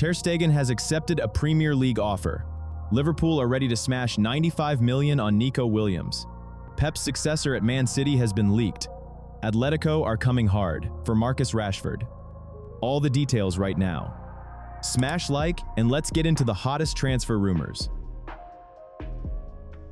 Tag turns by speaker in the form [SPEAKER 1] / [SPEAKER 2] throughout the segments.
[SPEAKER 1] Ter Stegen has accepted a Premier League offer. Liverpool are ready to smash $95 million on Nico Williams. Pep's successor at Man City has been leaked. Atletico are coming hard for Marcus Rashford. All the details right now. Smash like and let's get into the hottest transfer rumors.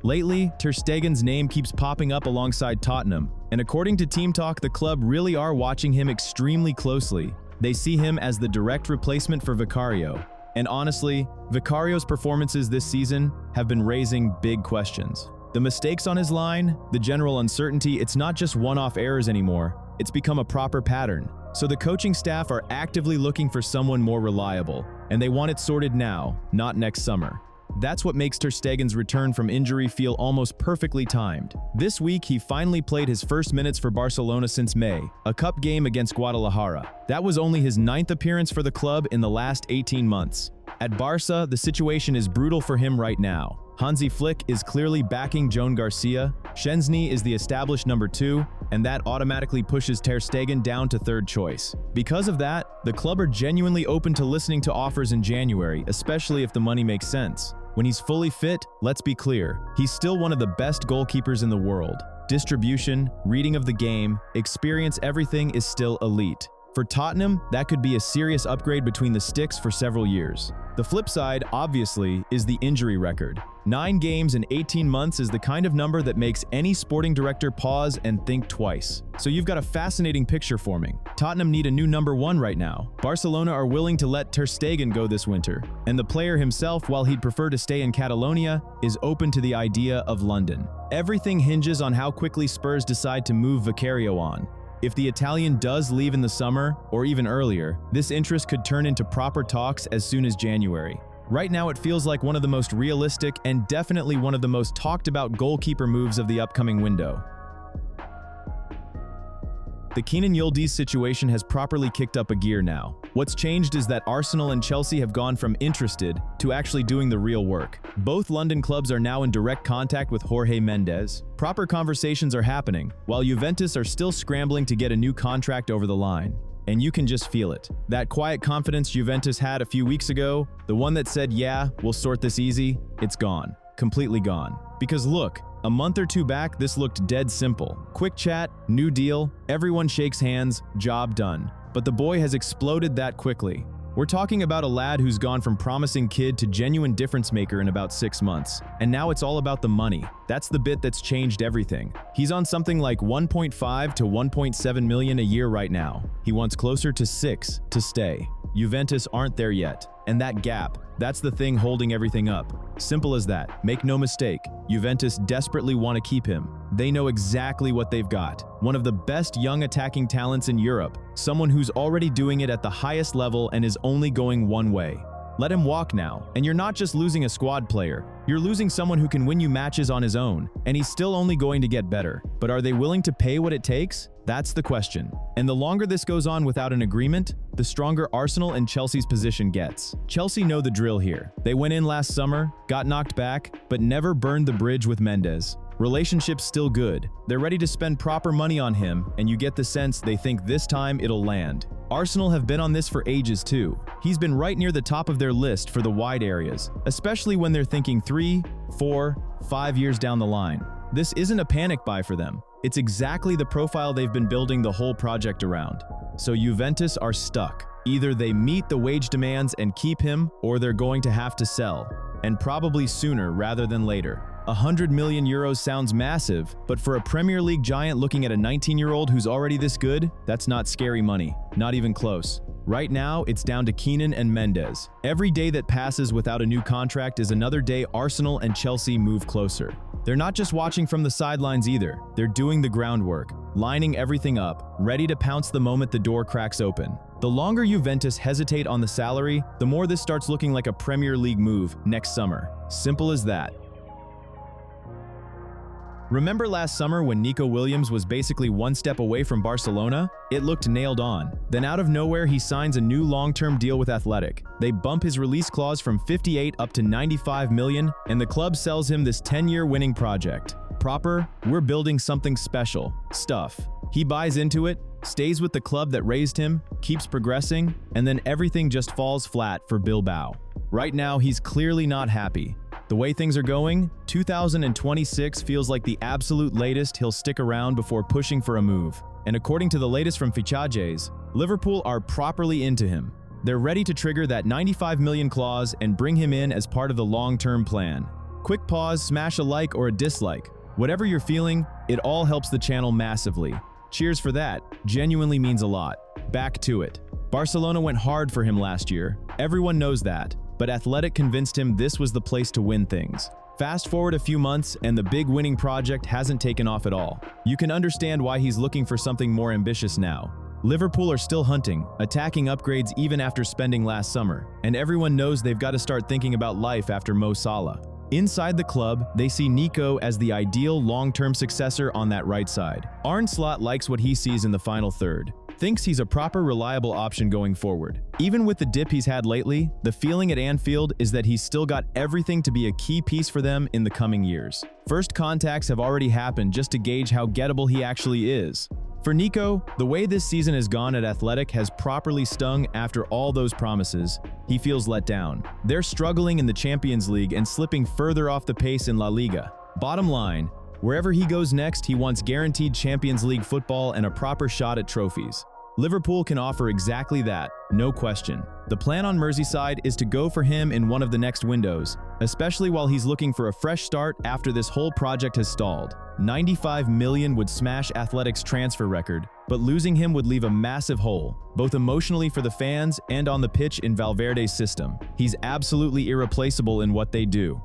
[SPEAKER 1] Lately, Ter Stegen's name keeps popping up alongside Tottenham, and according to Team Talk, the club really are watching him extremely closely. They see him as the direct replacement for Vicario. And honestly, Vicario's performances this season have been raising big questions. The mistakes on his line, the general uncertainty, it's not just one-off errors anymore, it's become a proper pattern. So the coaching staff are actively looking for someone more reliable, and they want it sorted now, not next summer. That's what makes Ter Stegen's return from injury feel almost perfectly timed. This week, he finally played his first minutes for Barcelona since May, a cup game against Guadalajara. That was only his 9th appearance for the club in the last 18 months. At Barca, the situation is brutal for him right now. Hansi Flick is clearly backing Joan Garcia, Szczęsny is the established number 2, and that automatically pushes Ter Stegen down to 3rd choice. Because of that, the club are genuinely open to listening to offers in January, especially if the money makes sense. When he's fully fit, let's be clear, he's still one of the best goalkeepers in the world. Distribution, reading of the game, experience, everything is still elite. For Tottenham, that could be a serious upgrade between the sticks for several years. The flip side, obviously, is the injury record. 9 games in 18 months is the kind of number that makes any sporting director pause and think twice. So you've got a fascinating picture forming. Tottenham need a new number 1 right now. Barcelona are willing to let Ter Stegen go this winter. And the player himself, while he'd prefer to stay in Catalonia, is open to the idea of London. Everything hinges on how quickly Spurs decide to move Vicario on. If the Italian does leave in the summer, or even earlier, this interest could turn into proper talks as soon as January. Right now, it feels like one of the most realistic and definitely one of the most talked about goalkeeper moves of the upcoming window. The Kenan Yildiz situation has properly kicked up a gear now. What's changed is that Arsenal and Chelsea have gone from interested to actually doing the real work. Both London clubs are now in direct contact with Jorge Mendes. Proper conversations are happening, while Juventus are still scrambling to get a new contract over the line. And you can just feel it. That quiet confidence Juventus had a few weeks ago, the one that said, yeah, we'll sort this easy, it's gone. Completely gone. Because look, a month or 2 back, this looked dead simple. Quick chat, new deal, everyone shakes hands, job done. But the boy has exploded that quickly. We're talking about a lad who's gone from promising kid to genuine difference maker in about 6 months. And now it's all about the money. That's the bit that's changed everything. He's on something like 1.5 to 1.7 million a year right now. He wants closer to 6 to stay. Juventus aren't there yet. And that gap, that's the thing holding everything up. Simple as that. Make no mistake, Juventus desperately want to keep him. They know exactly what they've got. One of the best young attacking talents in Europe, someone who's already doing it at the highest level and is only going one way. Let him walk now, and you're not just losing a squad player, you're losing someone who can win you matches on his own, and he's still only going to get better. But are they willing to pay what it takes? That's the question. And the longer this goes on without an agreement, the stronger Arsenal and Chelsea's position gets. Chelsea know the drill here. They went in last summer, got knocked back, but never burned the bridge with Mendes. Relationship's still good. They're ready to spend proper money on him, and you get the sense they think this time it'll land. Arsenal have been on this for ages too. He's been right near the top of their list for the wide areas, especially when they're thinking 3, 4, 5 years down the line. This isn't a panic buy for them. It's exactly the profile they've been building the whole project around. So Juventus are stuck. Either they meet the wage demands and keep him, or they're going to have to sell. And probably sooner rather than later. 100 million euros sounds massive, but for a Premier League giant looking at a 19-year-old who's already this good, that's not scary money. Not even close. Right now, it's down to Kenan and Mendes. Every day that passes without a new contract is another day Arsenal and Chelsea move closer. They're not just watching from the sidelines either. They're doing the groundwork, lining everything up, ready to pounce the moment the door cracks open. The longer Juventus hesitate on the salary, the more this starts looking like a Premier League move next summer. Simple as that. Remember last summer when Nico Williams was basically one step away from Barcelona? It looked nailed on. Then out of nowhere, he signs a new long-term deal with Athletic. They bump his release clause from 58 up to 95 million, and the club sells him this 10-year winning project. Proper, we're building something special stuff. He buys into it, stays with the club that raised him, keeps progressing, and then everything just falls flat for Bilbao. Right now, he's clearly not happy. The way things are going, 2026 feels like the absolute latest he'll stick around before pushing for a move. And according to the latest from Fichajes, Liverpool are properly into him. They're ready to trigger that 95 million clause and bring him in as part of the long-term plan. Quick pause, smash a like or a dislike. Whatever you're feeling, it all helps the channel massively. Cheers for that, genuinely means a lot. Back to it. Barcelona went hard for him last year, everyone knows that, but Athletic convinced him this was the place to win things. Fast forward a few months and the big winning project hasn't taken off at all. You can understand why he's looking for something more ambitious now. Liverpool are still hunting, attacking upgrades even after spending last summer, and everyone knows they've got to start thinking about life after Mo Salah. Inside the club, they see Nico as the ideal long-term successor on that right side. Arne Slot likes what he sees in the final third, thinks he's a proper, reliable option going forward. Even with the dip he's had lately, the feeling at Anfield is that he's still got everything to be a key piece for them in the coming years. First contacts have already happened just to gauge how gettable he actually is. For Nico, the way this season has gone at Athletic has properly stung after all those promises. He feels let down. They're struggling in the Champions League and slipping further off the pace in La Liga. Bottom line, wherever he goes next, he wants guaranteed Champions League football and a proper shot at trophies. Liverpool can offer exactly that, no question. The plan on Merseyside is to go for him in one of the next windows, especially while he's looking for a fresh start after this whole project has stalled. 95 million would smash Athletic's transfer record, but losing him would leave a massive hole, both emotionally for the fans and on the pitch in Valverde's system. He's absolutely irreplaceable in what they do.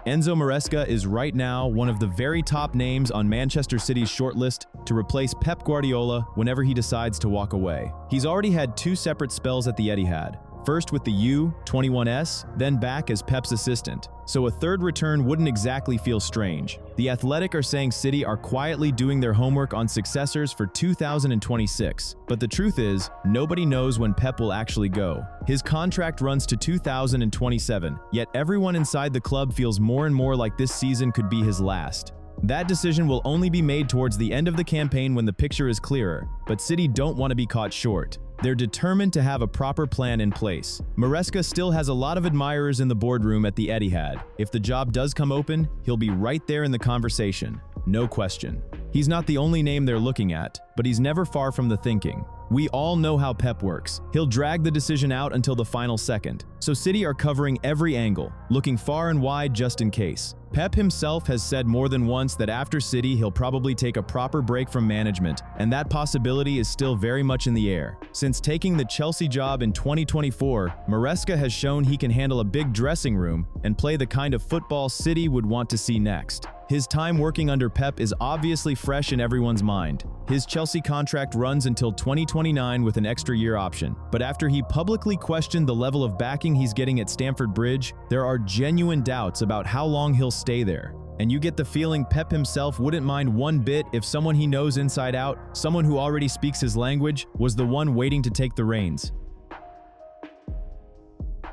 [SPEAKER 1] Enzo Maresca is right now one of the very top names on Manchester City's shortlist to replace Pep Guardiola whenever he decides to walk away. He's already had two separate spells at the Etihad, first with the U21s, then back as Pep's assistant, so a third return wouldn't exactly feel strange. The Athletic are saying City are quietly doing their homework on successors for 2026, but the truth is, nobody knows when Pep will actually go. His contract runs to 2027, yet everyone inside the club feels more and more like this season could be his last. That decision will only be made towards the end of the campaign when the picture is clearer, but City don't want to be caught short. They're determined to have a proper plan in place. Maresca still has a lot of admirers in the boardroom at the Etihad. If the job does come open, he'll be right there in the conversation, no question. He's not the only name they're looking at, but he's never far from the thinking. We all know how Pep works. He'll drag the decision out until the final second. So City are covering every angle, looking far and wide just in case. Pep himself has said more than once that after City he'll probably take a proper break from management, and that possibility is still very much in the air. Since taking the Chelsea job in 2024, Maresca has shown he can handle a big dressing room and play the kind of football City would want to see next. His time working under Pep is obviously fresh in everyone's mind. His Chelsea contract runs until 2029 with an extra year option, but after he publicly questioned the level of backing he's getting at Stamford Bridge, there are genuine doubts about how long he'll stay there. And you get the feeling Pep himself wouldn't mind one bit if someone he knows inside out, someone who already speaks his language, was the one waiting to take the reins.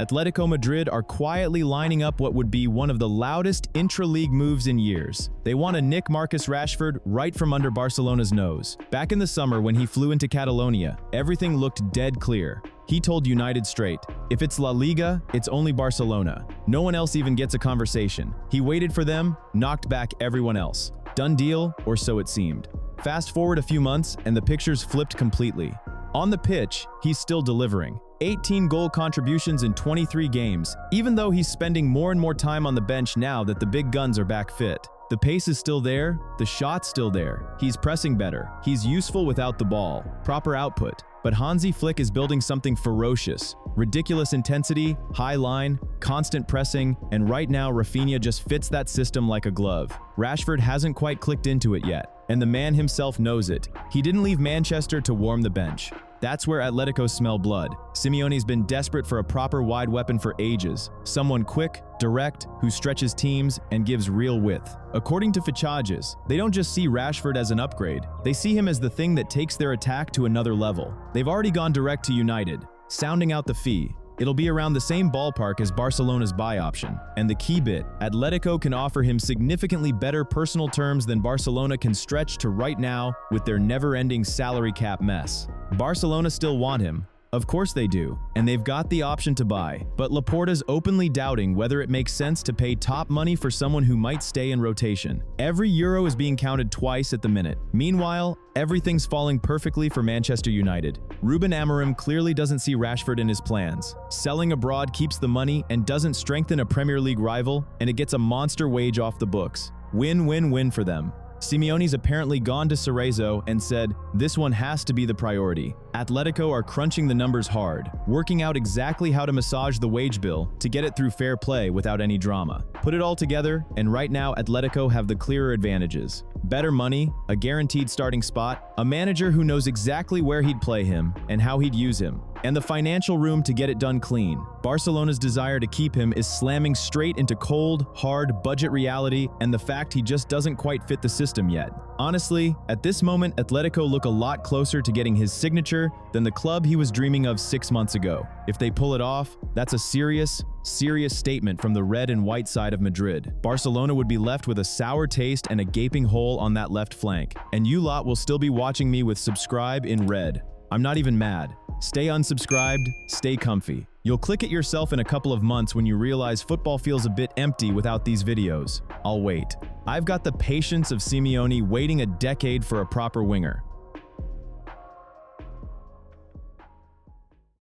[SPEAKER 1] Atletico Madrid are quietly lining up what would be one of the loudest intra-league moves in years. They want to nick Marcus Rashford right from under Barcelona's nose. Back in the summer when he flew into Catalonia, everything looked dead clear. He told United straight, if it's La Liga, it's only Barcelona. No one else even gets a conversation. He waited for them, knocked back everyone else. Done deal, or so it seemed. Fast forward a few months and the pictures flipped completely. On the pitch, he's still delivering. 18 goal contributions in 23 games, even though he's spending more and more time on the bench now that the big guns are back fit. The pace is still there, the shot's still there, he's pressing better, he's useful without the ball, proper output. But Hansi Flick is building something ferocious. Ridiculous intensity, high line, constant pressing, and right now Rafinha just fits that system like a glove. Rashford hasn't quite clicked into it yet, and the man himself knows it. He didn't leave Manchester to warm the bench. That's where Atletico smell blood. Simeone's been desperate for a proper wide weapon for ages. Someone quick, direct, who stretches teams and gives real width. According to Fichajes, they don't just see Rashford as an upgrade. They see him as the thing that takes their attack to another level. They've already gone direct to United, sounding out the fee. It'll be around the same ballpark as Barcelona's buy option. And the key bit, Atletico can offer him significantly better personal terms than Barcelona can stretch to right now with their never-ending salary cap mess. Barcelona still want him. Of course they do, and they've got the option to buy, but Laporta's openly doubting whether it makes sense to pay top money for someone who might stay in rotation. Every euro is being counted twice at the minute. Meanwhile, everything's falling perfectly for Manchester United. Ruben Amorim clearly doesn't see Rashford in his plans. Selling abroad keeps the money and doesn't strengthen a Premier League rival, and it gets a monster wage off the books. Win-win-win for them. Simeone's apparently gone to Cerezo and said, this one has to be the priority. Atletico are crunching the numbers hard, working out exactly how to massage the wage bill to get it through fair play without any drama. Put it all together, and right now Atletico have the clearer advantages. Better money, a guaranteed starting spot, a manager who knows exactly where he'd play him and how he'd use him, and the financial room to get it done clean. Barcelona's desire to keep him is slamming straight into cold, hard budget reality and the fact he just doesn't quite fit the system yet. Honestly, at this moment, Atletico look a lot closer to getting his signature than the club he was dreaming of 6 months ago. If they pull it off, that's a serious statement from the red and white side of Madrid. Barcelona would be left with a sour taste and a gaping hole on that left flank. And you lot will still be watching me with subscribe in red. I'm not even mad. Stay unsubscribed, stay comfy. You'll click it yourself in a couple of months when you realize football feels a bit empty without these videos. I'll wait. I've got the patience of Simeone waiting a decade for a proper winger.